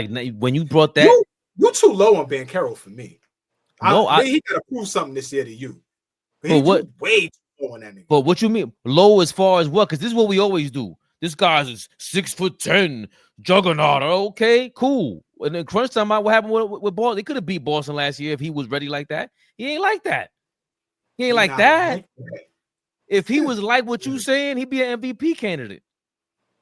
when you brought that, you too low on Banchero for me. No, he gotta prove something this year to you. But what? Way too low on that nigga. But what you mean low as far as what? Because this is what we always do. This guy's is 6'10", juggernaut. Okay, cool. And then crunch time, what happened with Boston? They could have beat Boston last year if he was ready like that. He ain't like that. He ain't like that. If he was like what you saying, he'd be an MVP candidate.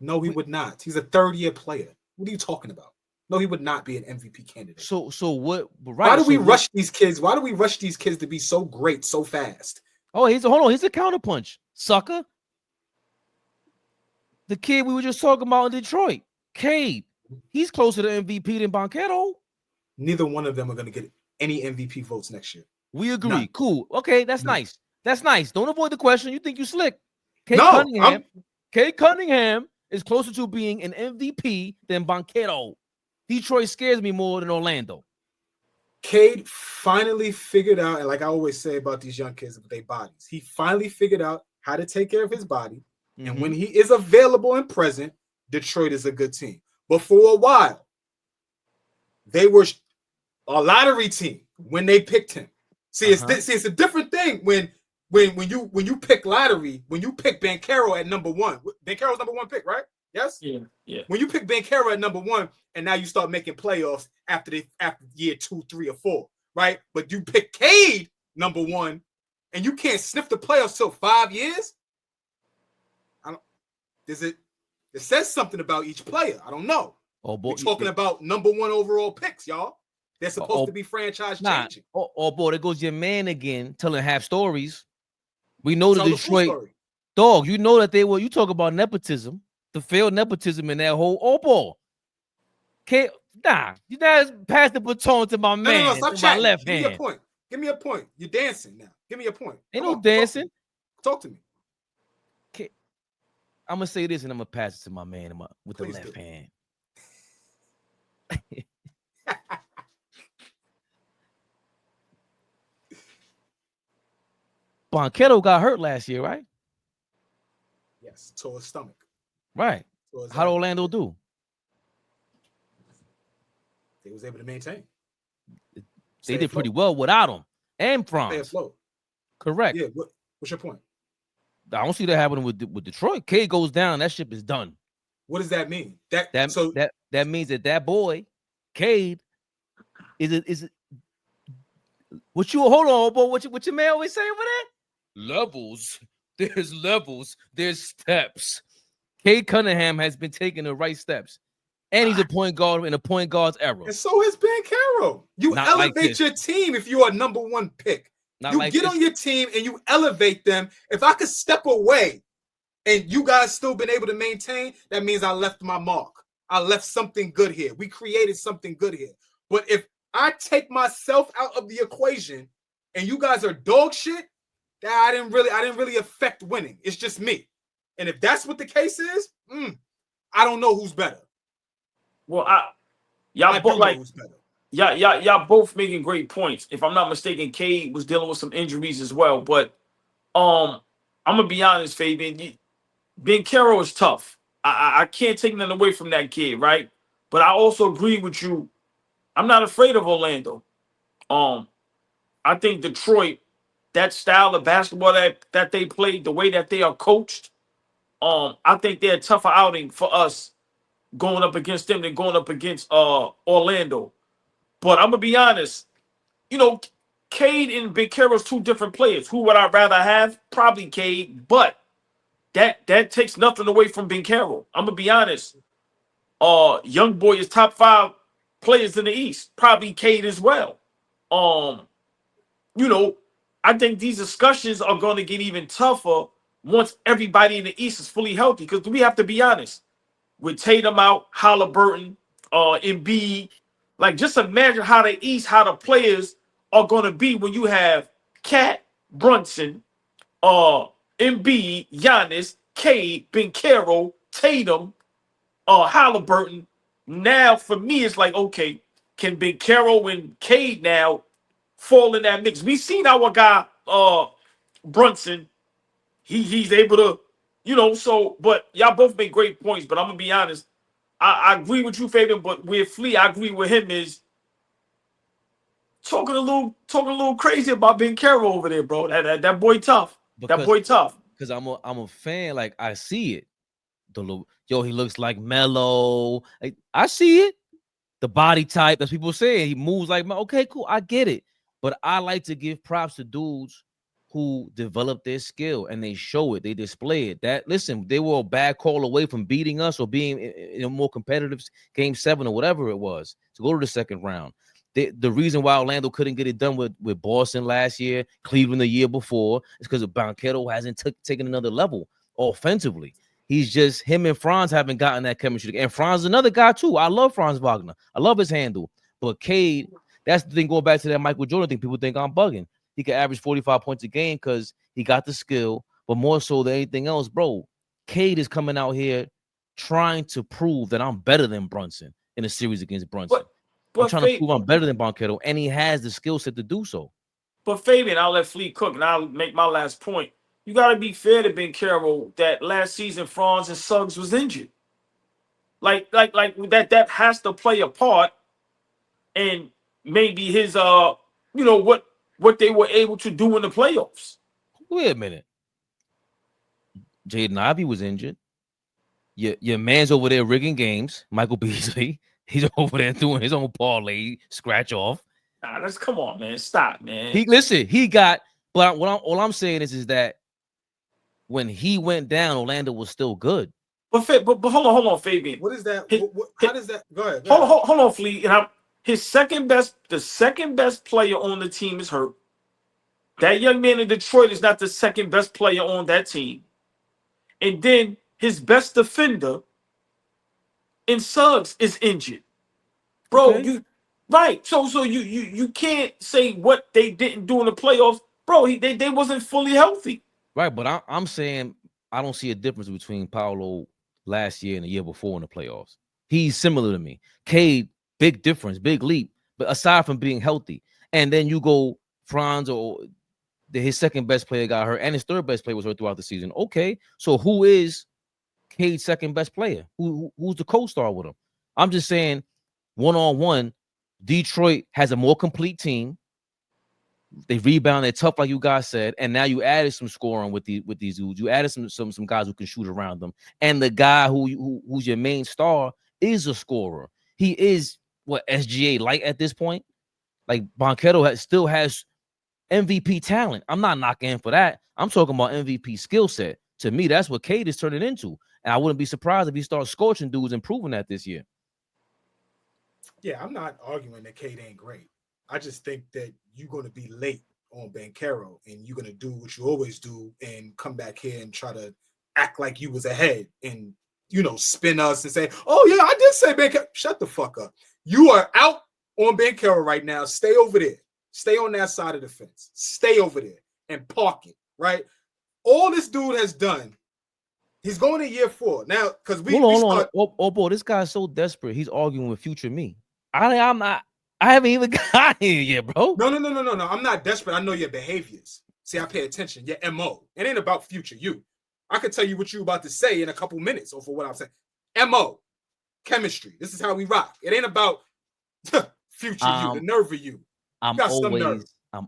No, he would not. He's a third-year player. What are you talking about? No, he would not be an MVP candidate. So what? Right, why do we rush these kids? Why do we rush these kids to be so great so fast? Oh, hold on. He's a counterpunch, sucker. The kid we were just talking about in Detroit, Cade. He's closer to MVP than Banchero. Neither one of them are going to get any MVP votes next year. We agree. None. Cool. Okay, that's nice. That's nice. Don't avoid the question. You think you slick. Cade Cunningham is closer to being an MVP than Banchero. Detroit scares me more than Orlando. Cade finally figured out, and like I always say about these young kids with their bodies, he finally figured out how to take care of his body. Mm-hmm. And when he is available and present, Detroit is a good team. But for a while, they were a lottery team when they picked him. See, it's a different thing when you pick lottery, when you pick Banchero at number one. Banchero's number one pick, right? Yes? Yeah. When you pick Banchero at number one, and now you start making playoffs after year 2, 3, or 4, right? But you pick Cade number one, and you can't sniff the playoffs till 5 years. It says something about each player. I don't know. We're talking about number one overall picks, y'all. They're supposed to be franchise changing. Boy, there goes your man again telling half stories. We know the Detroit dog. You know that you talk about nepotism, the failed nepotism in that whole AllBall. You guys pass the baton to my man. No, stop my left hand. hand. Give me a point. You're dancing now. Give me a point. Ain't no dancing. Talk to me. I'm gonna say this and I'm gonna pass it to my man with the left hand. Banchero got hurt last year, right? Yes, tore his stomach. Right. How did Orlando do? They was able to maintain. They did pretty well without him and Franz. Correct. Yeah. What's your point? I don't see that happening with Detroit. Cade goes down, that ship is done. What does that mean? That means that boy, Cade, is it? What you hold on, boy? What your man always say over there? Levels. There's levels. There's steps. Cade Cunningham has been taking the right steps, and he's a point guard in a point guard's era. And so has Banchero. You not elevate your team if you are number one pick. Get on your team and you elevate them. If I could step away and you guys still been able to maintain, that means I left my mark. I left something good here. We created something good here. But if I take myself out of the equation and you guys are dog shit, that I didn't really affect winning. It's just me. And if that's what the case is, I don't know who's better. Well, y'all both making great points. If I'm not mistaken, Cade was dealing with some injuries as well. But I'm gonna be honest, Fabian. Banchero is tough. I can't take nothing away from that kid, right? But I also agree with you. I'm not afraid of Orlando. I think Detroit, that style of basketball that they play, the way that they are coached, I think they're a tougher outing for us going up against them than going up against Orlando. But I'm gonna be honest, Cade and Banchero's two different players. Who would I rather have? Probably Cade, but that takes nothing away from Banchero. I'm gonna be honest. Young boy is top 5 players in the East. Probably Cade as well. I think these discussions are going to get even tougher once everybody in the East is fully healthy. Because we have to be honest, with Tatum out, Halliburton, Embiid, like just imagine how the players are going to be when you have Cat, Brunson, Embiid, Giannis, Cade, Banchero, Tatum, Halliburton. Now, for me, it's like, okay, can Banchero and Cade now fall in that mix? We've seen our guy, Brunson. He's able to, but y'all both make great points. But I'm going to be honest, I agree with you, Fabian, but with Flea, I agree with him is talking a little crazy about Banchero over there, bro. That boy tough. That boy tough. Because I'm a fan. Like, I see it. He looks like Melo. Like, I see it. The body type, as people say, he moves like, okay, cool, I get it. But I like to give props to dudes who develop their skill and they show it, they display it. That, listen, they were a bad call away from beating us or being in a more competitive game 7 or whatever it was to go to the second round. The reason why Orlando couldn't get it done with Boston last year, Cleveland the year before, is because Banchero hasn't taken another level offensively. He's just, him and Franz haven't gotten that chemistry. And Franz is another guy too. I love Franz Wagner. I love his handle. But Cade, that's the thing, going back to that Michael Jordan thing, people think I'm bugging. He can average 45 points a game because he got the skill, but more so than anything else, bro, Cade is coming out here trying to prove that I'm better than Brunson in a series against Brunson. But I'm trying to prove I'm better than Banchero, and he has the skill set to do so. But Fabian, I'll let Flea cook, and I'll make my last point. You got to be fair to Banchero that last season Franz and Suggs was injured. Like that has to play a part, and maybe his what they were able to do in the playoffs. Wait a minute. Jaden Ivey was injured. Your man's over there rigging games. Michael Beasley, he's over there doing his own parlay scratch off. Nah, come on, man. Stop, man. But all I'm saying is that when he went down, Orlando was still good. But hold on, Fabian. What is that? How does that go ahead? Hold on, Flea. The second best player on the team is hurt. That young man in Detroit is not the second best player on that team. And then his best defender in Suggs is injured. Bro, okay. So you can't say what they didn't do in the playoffs. Bro, they wasn't fully healthy. Right, but I'm saying I don't see a difference between Paolo last year and the year before in the playoffs. He's similar to me. Cade, big difference, big leap. But aside from being healthy, and then you go Franz, or his second best player got hurt, and his third best player was hurt throughout the season. Okay, so who is Cade's second best player? Who's the co-star with him? I'm just saying, one-on-one, Detroit has a more complete team. They rebound, they're tough, like you guys said, and now you added some scoring with these dudes. You added some guys who can shoot around them, and the guy who's your main star is a scorer. He is what SGA light at this point. Like, Banchero still has MVP talent. I'm not knocking him for that. I'm talking about MVP skill set. To me, that's what Cade is turning into, and I wouldn't be surprised if he starts scorching dudes and proving that this year. Yeah, I'm not arguing that Cade ain't great. I just think that you're going to be late on Banchero, and you're going to do what you always do and come back here and try to act like you was ahead and, spin us and say, oh, yeah, I did say Banchero. Shut the fuck up. You are out on Banchero right now. Stay over there. Stay on that side of the fence. Stay over there and park it, right? All this dude has done, he's going to year 4. Now, because Hold on. Oh, boy, this guy's so desperate. He's arguing with future me. I'm not. I haven't even got here yet, bro. No. I'm not desperate. I know your behaviors. See, I pay attention. Your MO. It ain't about future you. I could tell you what you about to say in a couple minutes or for what I'm saying. MO. Chemistry. This is how we rock. It ain't about future you, the nerve of you. I'm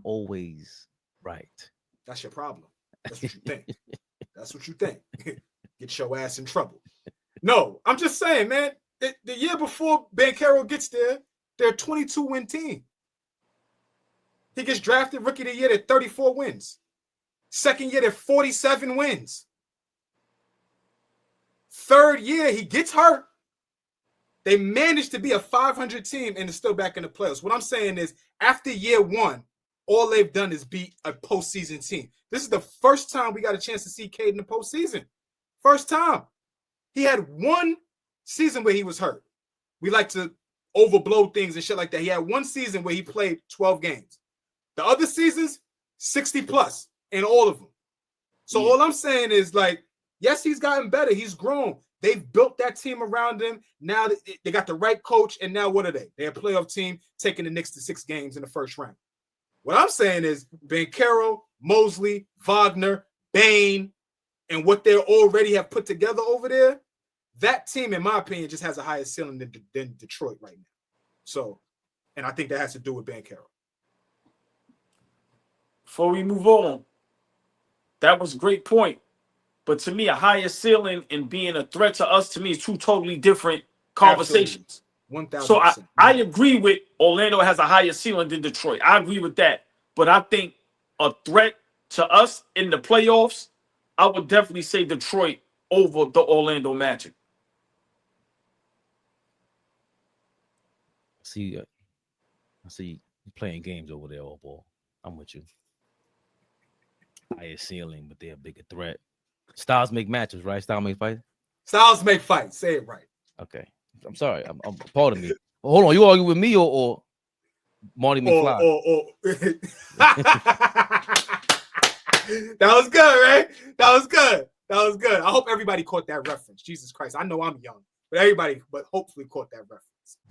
always right. That's your problem. That's what you think. That's what you think. Get your ass in trouble. No, I'm just saying, man. The year before Banchero gets there, they're a 22-win team. He gets drafted rookie of the year at 34 wins. Second year, they're 47 wins. Third year, he gets hurt. They managed to be a 500 team and is still back in the playoffs. What I'm saying is, after year 1, all they've done is beat a postseason team. This is the first time we got a chance to see Cade in the postseason. First time. He had one season where he was hurt. We like to overblow things and shit like that. He had one season where he played 12 games. The other seasons, 60 plus in all of them. So all I'm saying is, like, yes, he's gotten better. He's grown. They've built that team around him. Now they got the right coach, and now what are they? They're a playoff team taking the Knicks to 6 games in the first round. What I'm saying is Banchero, Mosley, Wagner, Bane, and what they already have put together over there, that team, in my opinion, just has a higher ceiling than Detroit right now. So, and I think that has to do with Banchero. Before we move on, that was a great point. But to me, a higher ceiling and being a threat to us, to me, is two totally different conversations. 1,000%. So I agree with Orlando has a higher ceiling than Detroit. I agree with that. But I think a threat to us in the playoffs, I would definitely say Detroit over the Orlando Magic. I see you playing games over there, AllBall. I'm with you. Higher ceiling, but they're a bigger threat. Styles make matches, right? Styles make fights. Styles make fights. Say it right. Okay. I'm sorry. I'm pardon me. Hold on. You argue with me or Marty McFly? That was good, right? That was good. I hope everybody caught that reference. Jesus Christ. I know I'm young, but hopefully caught that reference.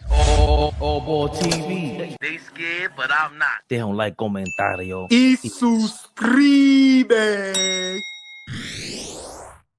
AllBall TV. They scared, but I'm not. They don't like comentario. Y suscribe.